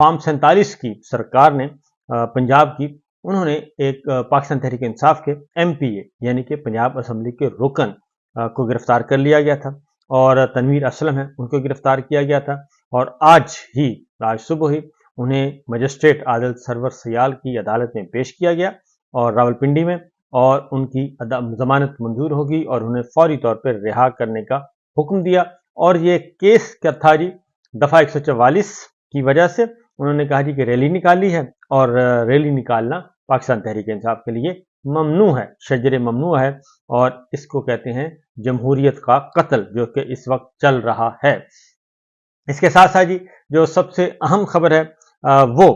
Form 47 کی سرکار نے پنجاب کی، انہوں نے ایک پاکستان تحریک انصاف کے MPA یعنی کہ پنجاب اسمبلی کے رکن کو گرفتار کر لیا گیا تھا، اور تنویر اسلم ہے ان کو گرفتار کیا گیا تھا، اور آج صبح ہی انہیں مجسٹریٹ عادل سرور سیال کی عدالت میں پیش کیا گیا اور راولپنڈی میں، اور ان کی ضمانت منظور ہوگی اور انہیں فوری طور پر رہا کرنے کا حکم دیا۔ اور یہ کیس کیا تھا جی؟ دفعہ 144 کی وجہ سے انہوں نے کہا جی کہ ریلی نکالی ہے، اور ریلی نکالنا پاکستان تحریک انصاف کے لیے ممنوع ہے، شجر ممنوع ہے، اور اس کو کہتے ہیں جمہوریت کا قتل جو کہ اس وقت چل رہا ہے۔ اس کے ساتھ ساتھ جی جو سب سے اہم خبر ہے وہ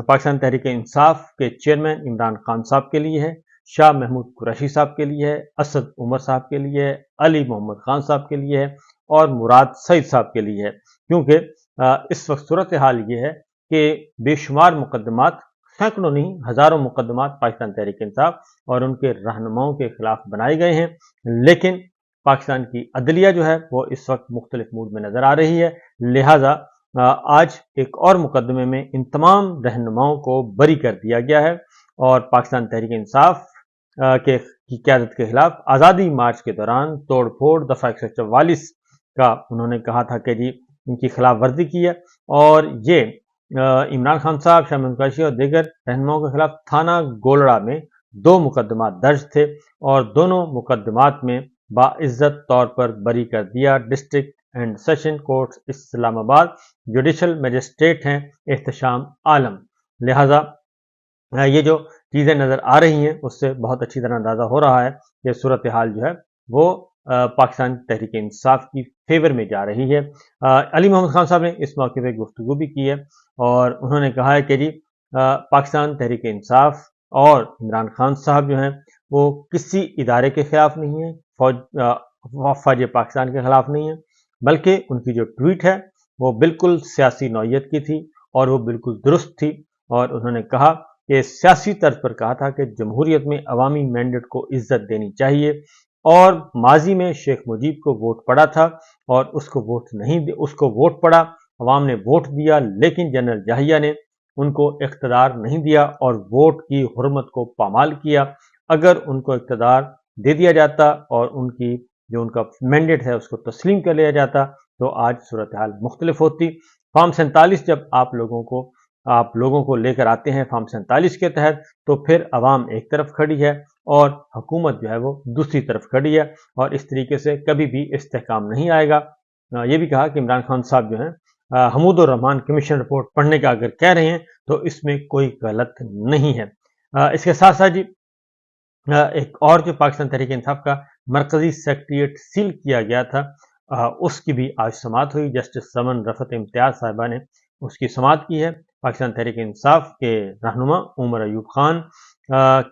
پاکستان تحریک انصاف کے چیئرمین عمران خان صاحب کے لیے ہے، شاہ محمود قریشی صاحب کے لیے ہے، اسد عمر صاحب کے لیے ہے، علی محمد خان صاحب کے لیے ہے، اور مراد سعید صاحب کے لیے ہے، کیونکہ اس وقت صورتحال یہ ہے کہ بے شمار مقدمات، سینکڑوں نہیں ہزاروں مقدمات پاکستان تحریک انصاف اور ان کے رہنماؤں کے خلاف بنائے گئے ہیں، لیکن پاکستان کی عدلیہ جو ہے وہ اس وقت مختلف موڈ میں نظر آ رہی ہے، لہٰذا آج ایک اور مقدمے میں ان تمام رہنماؤں کو بری کر دیا گیا ہے، اور پاکستان تحریک انصاف کی قیادت کے خلاف آزادی مارچ کے دوران توڑ پھوڑ دفعہ 144 کا انہوں نے کہا تھا کہ جی ان کی خلاف ورزی کی ہے، اور یہ عمران خان صاحب، شاہ محمود قریشی اور دیگر رہنماؤں کے خلاف تھانہ گولڑا میں 2 مقدمات درج تھے، اور دونوں مقدمات میں باعزت طور پر بری کر دیا۔ ڈسٹرکٹ اینڈ سیشن کورٹ اسلام آباد جوڈیشل مجسٹریٹ ہیں احتشام عالم، لہٰذا یہ جو چیزیں نظر آ رہی ہیں اس سے بہت اچھی طرح اندازہ ہو رہا ہے کہ صورتحال جو ہے وہ پاکستان تحریک انصاف کی فیور میں جا رہی ہے۔ علی محمد خان صاحب نے اس موقع پہ گفتگو بھی کی ہے، اور انہوں نے کہا ہے کہ جی پاکستان تحریک انصاف اور عمران خان صاحب جو ہیں وہ کسی ادارے کے خلاف نہیں ہیں، فوج پاکستان کے خلاف نہیں ہیں، بلکہ ان کی جو ٹویٹ ہے وہ بالکل سیاسی نوعیت کی تھی اور وہ بالکل درست تھی، اور انہوں نے کہا کہ سیاسی طرز پر کہا تھا کہ جمہوریت میں عوامی مینڈیٹ کو عزت دینی چاہیے، اور ماضی میں شیخ مجیب کو ووٹ پڑا تھا اور اس کو ووٹ پڑا، عوام نے ووٹ دیا، لیکن جنرل یحییٰ نے ان کو اقتدار نہیں دیا اور ووٹ کی حرمت کو پامال کیا۔ اگر ان کو اقتدار دے دیا جاتا اور ان کی جو ان کا مینڈیٹ ہے اس کو تسلیم کر لیا جاتا تو آج صورتحال مختلف ہوتی۔ فارم 47 جب آپ لوگوں کو لے کر آتے ہیں فارم 47 کے تحت، تو پھر عوام ایک طرف کھڑی ہے اور حکومت جو ہے وہ دوسری طرف کھڑی ہے، اور اس طریقے سے کبھی بھی استحکام نہیں آئے گا۔ یہ بھی کہا کہ عمران خان صاحب جو ہیں حمود الرحمان کمیشن رپورٹ پڑھنے کا اگر کہہ رہے ہیں تو اس میں کوئی غلط نہیں ہے۔ اس کے ساتھ ساتھ جی ایک اور جو پاکستان تحریک انصاف کا مرکزی سیکریٹریٹ سیل کیا گیا تھا اس کی بھی آج سماعت ہوئی۔ جسٹس سمن رفعت امتیاز صاحبہ نے اس کی سماعت کی ہے۔ پاکستان تحریک انصاف کے رہنما عمر ایوب خان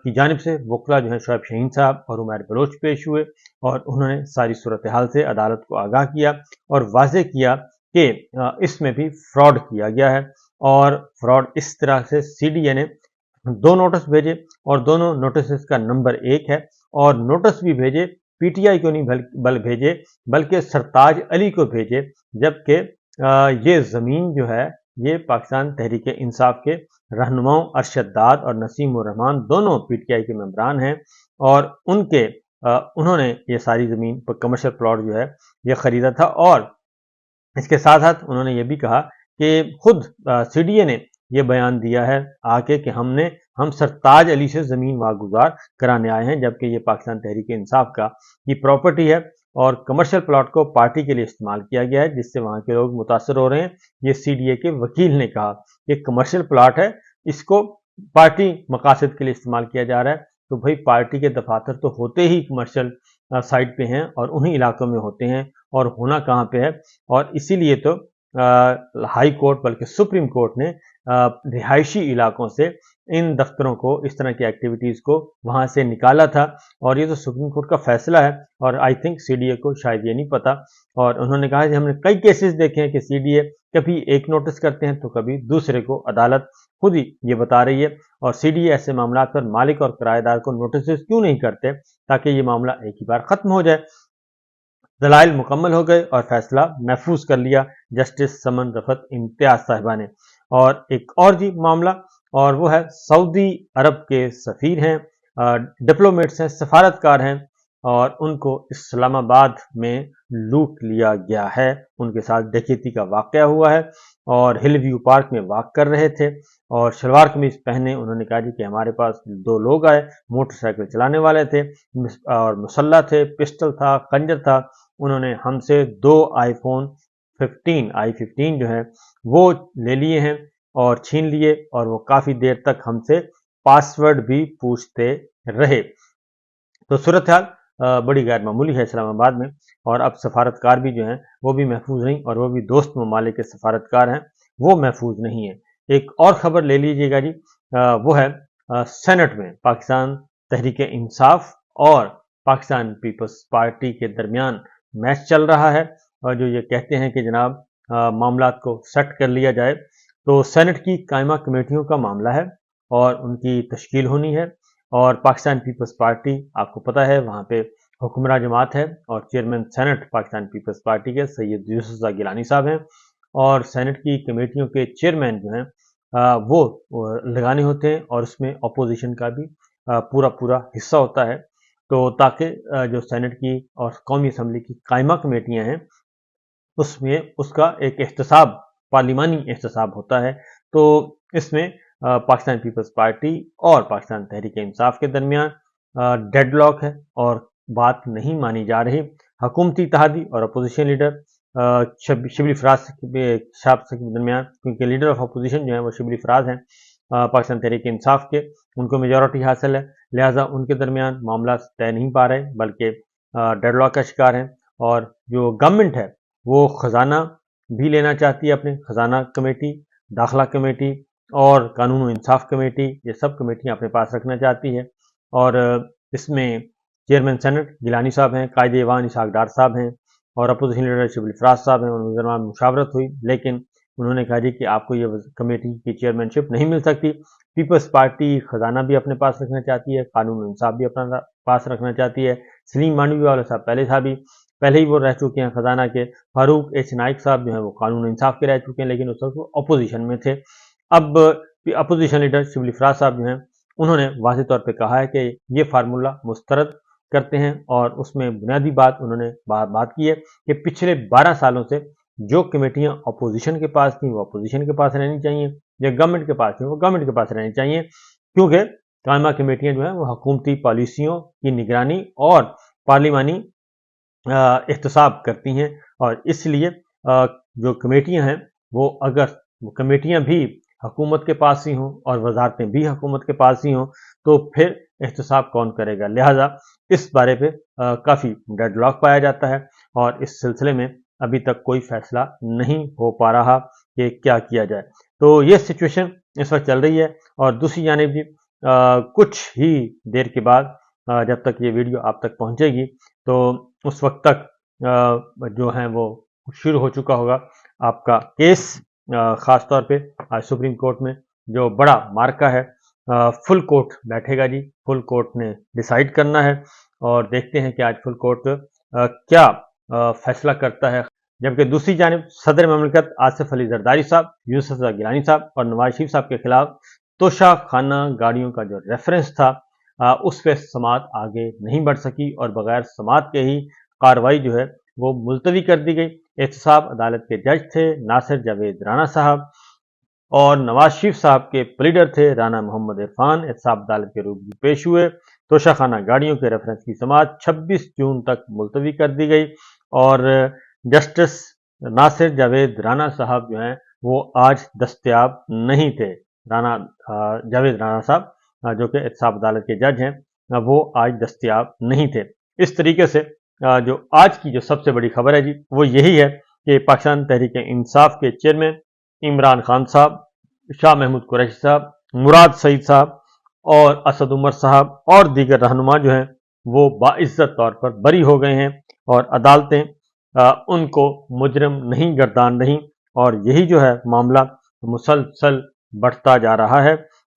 کی جانب سے وکلا جو ہیں شعیب شہین صاحب اور عمیر بلوچ پیش ہوئے، اور انہوں نے ساری صورتحال سے عدالت کو آگاہ کیا اور واضح کیا کہ اس میں بھی فراڈ کیا گیا ہے، اور فراڈ اس طرح سے CDA نے 2 نوٹس بھیجے اور دونوں نوٹسز کا نمبر 1 ہے، اور نوٹس بھی بھیجے PTI کو نہیں بھیجے بلکہ سرتاج علی کو بھیجے، جبکہ یہ زمین جو ہے یہ پاکستان تحریک انصاف کے رہنماؤں ارشد داد اور نسیم الرحمان دونوں PTI کے ممبران ہیں، اور انہوں نے یہ ساری زمین پر کمرشل پلاٹ جو ہے یہ خریدا تھا۔ اور اس کے ساتھ ساتھ انہوں نے یہ بھی کہا کہ خود CDA نے یہ بیان دیا ہے آ کے کہ ہم سرتاج علی سے زمین واگزار کرانے آئے ہیں، جبکہ یہ پاکستان تحریک انصاف کا یہ پراپرٹی ہے، اور کمرشل پلاٹ کو پارٹی کے لیے استعمال کیا گیا ہے، جس سے وہاں کے لوگ متاثر ہو رہے ہیں۔ یہ CDA کے وکیل نے کہا کہ کمرشل پلاٹ ہے، اس کو پارٹی مقاصد کے لیے استعمال کیا جا رہا ہے، تو بھائی پارٹی کے دفاتر تو ہوتے ہی کمرشل سائٹ پہ ہیں اور انہی علاقوں میں ہوتے ہیں، اور ہونا کہاں پہ ہے؟ اور اسی لیے تو ہائی کورٹ بلکہ سپریم کورٹ نے رہائشی علاقوں سے ان دفتروں کو، اس طرح کی ایکٹیویٹیز کو وہاں سے نکالا تھا، اور یہ تو سپریم کورٹ کا فیصلہ ہے، اور آئی تھنک CDA کو شاید یہ نہیں پتا۔ اور انہوں نے کہا کہ ہم نے کئی کیسز دیکھے ہیں کہ CDA کبھی ایک نوٹس کرتے ہیں تو کبھی دوسرے کو، عدالت خود ہی یہ بتا رہی ہے، اور CDA ایسے معاملات پر مالک اور کرایہ دار کو نوٹسز کیوں نہیں کرتے تاکہ یہ معاملہ ایک ہی بار ختم ہو جائے۔ دلائل مکمل ہو گئے اور فیصلہ محفوظ کر لیا جسٹس سمن رفعت امتیاز صاحبہ نے۔ اور ایک اور جی معاملہ، اور وہ ہے سعودی عرب کے سفیر ہیں، ڈپلومیٹس ہیں، سفارتکار ہیں، اور ان کو اسلام آباد میں لوٹ لیا گیا ہے۔ ان کے ساتھ ڈکیتی کا واقعہ ہوا ہے اور ہل ویو پارک میں واک کر رہے تھے اور شلوار قمیض پہنے انہوں نے کہا جی کہ ہمارے پاس 2 لوگ آئے، موٹر سائیکل چلانے والے تھے اور مسلح تھے، پسٹل تھا، خنجر تھا، انہوں نے ہم سے 2 آئی فون 15 جو ہے وہ لے لیے ہیں اور چھین لیے، اور وہ کافی دیر تک ہم سے پاسورڈ بھی پوچھتے رہے۔ تو صورتحال بڑی غیر معمولی ہے اسلام آباد میں، اور اب سفارتکار بھی جو ہیں وہ بھی محفوظ نہیں، اور وہ بھی دوست ممالک کے سفارتکار ہیں وہ محفوظ نہیں ہیں۔ ایک اور خبر لے لیجیے گا جی، وہ ہے سینٹ میں پاکستان تحریک انصاف اور پاکستان پیپلز پارٹی کے درمیان میچ چل رہا ہے، اور جو یہ کہتے ہیں کہ جناب معاملات کو سیٹ کر لیا جائے، تو سینٹ کی قائمہ کمیٹیوں کا معاملہ ہے اور ان کی تشکیل ہونی ہے، اور پاکستان پیپلز پارٹی آپ کو پتہ ہے وہاں پہ حکمراں جماعت ہے، اور چیئرمین سینٹ پاکستان پیپلز پارٹی کے سید یوسف زئی گیلانی صاحب ہیں، اور سینٹ کی کمیٹیوں کے چیئرمین جو ہیں وہ لگانے ہوتے ہیں، اور اس میں اپوزیشن کا بھی پورا حصہ ہوتا ہے، تو تاکہ جو سینٹ کی اور قومی اسمبلی کی قائمہ کمیٹیاں ہیں اس میں اس کا ایک احتساب، پارلیمانی احتساب ہوتا ہے، تو اس میں پاکستان پیپلز پارٹی اور پاکستان تحریک انصاف کے درمیان ڈیڈ لاک ہے اور بات نہیں مانی جا رہی۔ حکومتی اتحادی اور اپوزیشن لیڈر شبلی فراز کے درمیان، کیونکہ لیڈر آف اپوزیشن جو ہیں وہ شبلی فراز ہیں پاکستان تحریک انصاف کے، ان کو میجورٹی حاصل ہے، لہٰذا ان کے درمیان معاملات طے نہیں پا رہے بلکہ ڈیڈ لاک کا شکار ہیں، اور جو گورنمنٹ ہے وہ خزانہ بھی لینا چاہتی ہے، اپنے خزانہ کمیٹی، داخلہ کمیٹی اور قانون و انصاف کمیٹی، یہ سب کمیٹیاں اپنے پاس رکھنا چاہتی ہے، اور اس میں چیئرمین سینٹ گیلانی صاحب ہیں، قائد ایوان اسحاق ڈار صاحب ہیں، اور اپوزیشن لیڈر شبلی فراز صاحب ہیں، ان کے درمیان مشاورت ہوئی، لیکن انہوں نے کہا جی کہ آپ کو یہ کمیٹی کی چیئرمین شپ نہیں مل سکتی۔ پیپلز پارٹی خزانہ بھی اپنے پاس رکھنا چاہتی ہے، قانون و انصاف بھی اپنا پاس رکھنا چاہتی ہے۔ سلیم مانوی والا صاحب پہلے ہی وہ رہ چکے ہیں خزانہ کے، فاروق ایچ نائک صاحب جو ہیں وہ قانون و انصاف کے رہ چکے ہیں، لیکن اس وقت وہ اپوزیشن میں تھے۔ اب اپوزیشن لیڈر شبلی فراز صاحب جو ہیں انہوں نے واضح طور پہ کہا ہے کہ یہ فارمولہ مسترد کرتے ہیں، اور اس میں بنیادی بات انہوں نے بات کی ہے کہ پچھلے 12 سالوں سے جو کمیٹیاں اپوزیشن کے پاس تھیں وہ اپوزیشن کے پاس رہنی چاہیے، یا گورنمنٹ کے پاس تھیں وہ گورنمنٹ کے پاس رہنی چاہیے، کیونکہ قائمہ کمیٹیاں جو ہیں وہ حکومتی پالیسیوں کی نگرانی اور پارلیمانی احتساب کرتی ہیں، اور اس لیے جو کمیٹیاں ہیں وہ اگر کمیٹیاں بھی حکومت کے پاس ہی ہوں اور وزارتیں بھی حکومت کے پاس ہی ہوں تو پھر احتساب کون کرے گا، لہٰذا اس بارے پہ کافی ڈیڈ لاک پایا جاتا ہے، اور اس سلسلے میں ابھی تک کوئی فیصلہ نہیں ہو پا رہا کہ کیا کیا جائے۔ تو یہ سچویشن اس وقت چل رہی ہے، اور دوسری جانب جی کچھ ہی دیر کے بعد جب تک یہ ویڈیو آپ تک پہنچے گی تو اس وقت تک جو ہیں وہ شروع ہو چکا ہوگا آپ کا کیس، خاص طور پہ آج سپریم کورٹ میں جو بڑا مارکا ہے، فل کورٹ بیٹھے گا جی، فل کورٹ نے ڈیسائیڈ کرنا ہے، اور دیکھتے ہیں کہ آج فل کورٹ کیا فیصلہ کرتا ہے۔ جبکہ دوسری جانب صدر مملکت آصف علی زرداری صاحب، یوسف زئی گیلانی صاحب اور نواز شریف صاحب کے خلاف توشہ خانہ گاڑیوں کا جو ریفرنس تھا اس پہ سماعت آگے نہیں بڑھ سکی، اور بغیر سماعت کے ہی کارروائی جو ہے وہ ملتوی کر دی گئی۔ احتساب عدالت کے جج تھے ناصر جاوید رانا صاحب، اور نواز شریف صاحب کے پلیڈر تھے رانا محمد عرفان، احتساب عدالت کے روبرو پیش ہوئے۔ توشہ خانہ گاڑیوں کے ریفرنس کی سماعت 26 جون تک ملتوی کر دی گئی، اور جسٹس ناصر جاوید رانا صاحب جو ہیں وہ آج دستیاب نہیں تھے۔ جاوید رانا صاحب جو کہ احتساب عدالت کے جج ہیں وہ آج دستیاب نہیں تھے۔ اس طریقے سے جو آج کی جو سب سے بڑی خبر ہے جی وہ یہی ہے کہ پاکستان تحریک انصاف کے چیئرمین عمران خان صاحب، شاہ محمود قریشی صاحب، مراد سعید صاحب اور اسد عمر صاحب اور دیگر رہنما جو ہیں وہ باعزت طور پر بری ہو گئے ہیں، اور عدالتیں ان کو مجرم نہیں گردان رہیں، اور یہی جو ہے معاملہ مسلسل بڑھتا جا رہا ہے۔